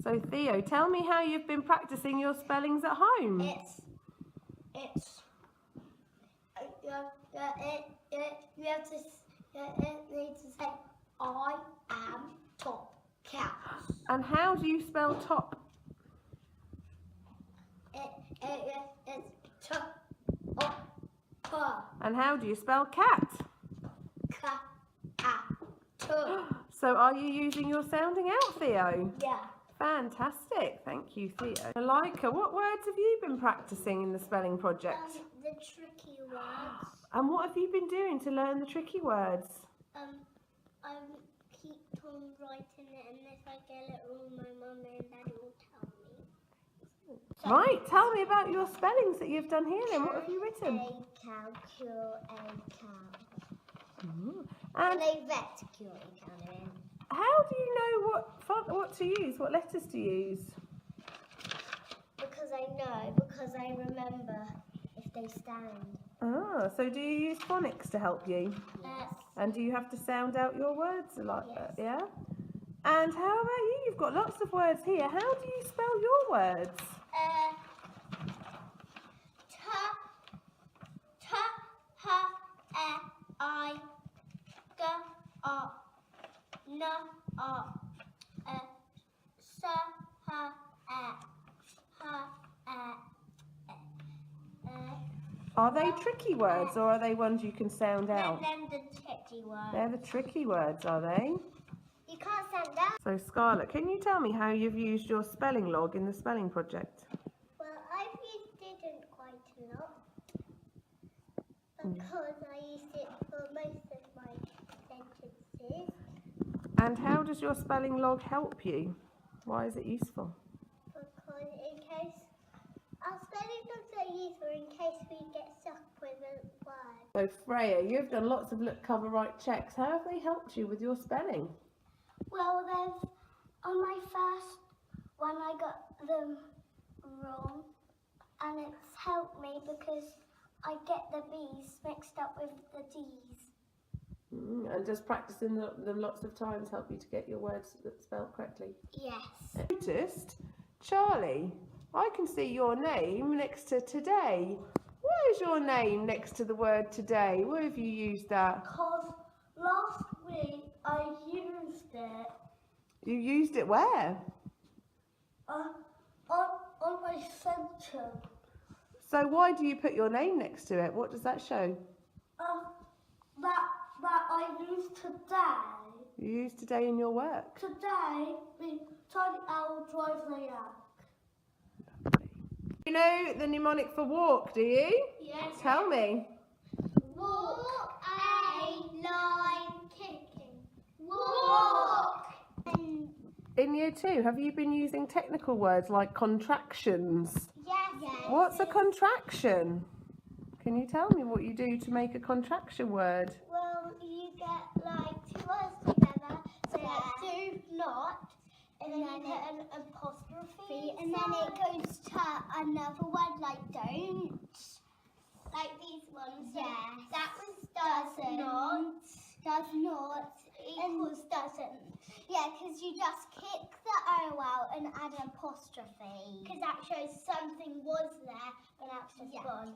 So Theo, tell me how you've been practicing your spellings at home. You need to say I am top cat. And how do you spell top? It's top. And how do you spell cat? So are you using your sounding out, Theo? Yeah. Fantastic, thank you, Theo. Malika, what words have you been practicing in the spelling project? The tricky words. And what have you been doing to learn the tricky words? I keep on writing it, and if I get it wrong, my mum and daddy will tell me. Right, tell me about your spellings that you've done here then. What have you written? A cow, cure, a cow. And a reticule, in. How do you know what to use, what letters to use? Because I remember if they stand. Ah, so do you use phonics to help you? Yes. And do you have to sound out your words like Yes. that, yeah? And how about you? You've got lots of words here. How do you spell your words? Are they tricky words or are they ones you can sound out? They're the tricky words. They're the tricky words, are they? You can't sound out. So Scarlett, can you tell me how you've used your spelling log in the spelling project? Well, I've used it quite a lot because I used it for most of my sentences. And how does your spelling log help you? Why is it useful? Because in case our spelling logs are useful in case we get stuck with a word. So Freya, you've done lots of look, cover, write checks. How have they helped you with your spelling? Well, on my first one I got them wrong, and it's helped me because I get the B's mixed up with the D's. And does practicing them lots of times help you to get your words spelled correctly? Yes. I noticed, Charlie, I can see your name next to today. Why is your name next to the word today? Where have you used that? Because last week I used it. You used it where? On my sentence. So why do you put your name next to it? What does that show? That I used today. You used today in your work. Today, the Tiny Owl drives a yak. You know the mnemonic for walk, do you? Yes. Tell me. Walk a line kicking. Walk. In year 2, have you been using technical words like contractions? Yes. What's a contraction? Can you tell me what you do to make a contraction word? Well, you get like 2 words together, so do not, and then you put an apostrophe, and then it goes to another word like don't, like these ones. Yeah. That was does not equals doesn't. Yeah, because you just kick the O out and add an apostrophe. Because that shows something was there, but now it's just gone.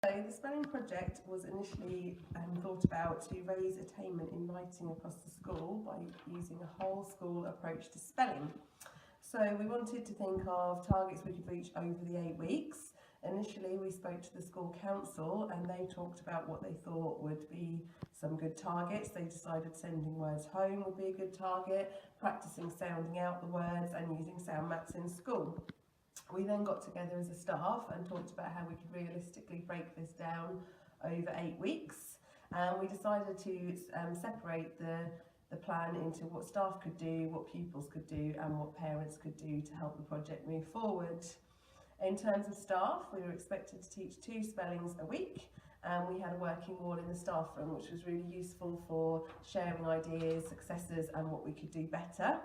So the spelling project was initially thought about to raise attainment in writing across the school by using a whole school approach to spelling. So we wanted to think of targets we could reach over the 8 weeks. Initially we spoke to the school council and they talked about what they thought would be some good targets. They decided sending words home would be a good target, practicing sounding out the words and using sound maps in school. We then got together as a staff and talked about how we could realistically break this down over 8 weeks, and we decided to separate the plan into what staff could do, what pupils could do and what parents could do to help the project move forward. In terms of staff, we were expected to teach 2 spellings a week, and we had a working wall in the staff room which was really useful for sharing ideas, successes and what we could do better.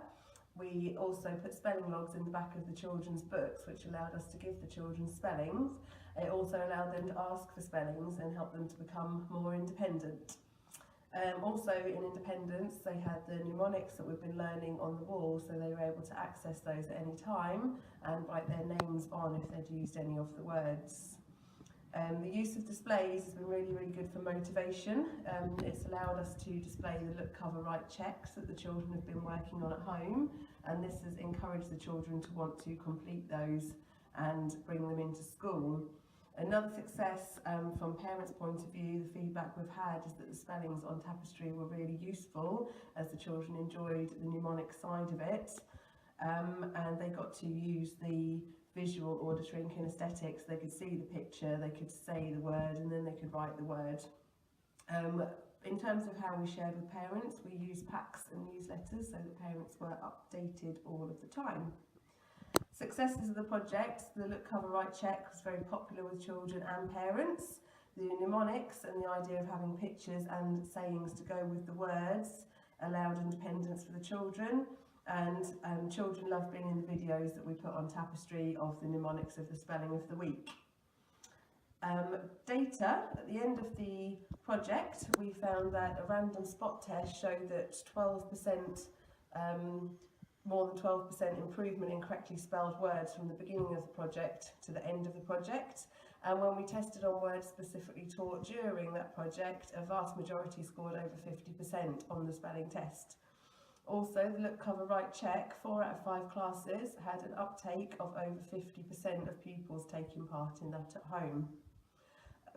We also put spelling logs in the back of the children's books which allowed us to give the children spellings It also allowed them to ask for spellings and help them to become more independent. Also in independence, they had the mnemonics that we've been learning on the wall, so they were able to access those at any time and write their names on if they'd used any of the words. The use of displays has been really good for motivation. It's allowed us to display the look, cover, write checks that the children have been working on at home, and this has encouraged the children to want to complete those and bring them into school. Another success from parents' point of view, the feedback we've had is that the spellings on Tapestry were really useful as the children enjoyed the mnemonic side of it, and they got to use the visual, auditory and kinesthetics. They could see the picture, they could say the word, and then they could write the word. In terms of how we shared with parents, we used packs and newsletters so that parents were updated all of the time. Successes of the project: the look, cover, write check was very popular with children and parents. The mnemonics and the idea of having pictures and sayings to go with the words allowed independence for the children, and children loved being in the videos that we put on Tapestry of the mnemonics of the spelling of the week. Data: at the end of the project, we found that a random spot test showed that 12%, more than 12% improvement in correctly spelled words from the beginning of the project to the end of the project. And when we tested on words specifically taught during that project, a vast majority scored over 50% on the spelling test. Also, the look, cover, write check, 4 out of 5 classes had an uptake of over 50% of pupils taking part in that at home.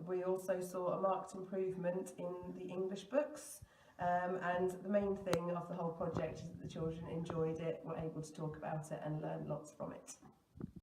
We also saw a marked improvement in the English books, and the main thing of the whole project is that the children enjoyed it, were able to talk about it and learn lots from it.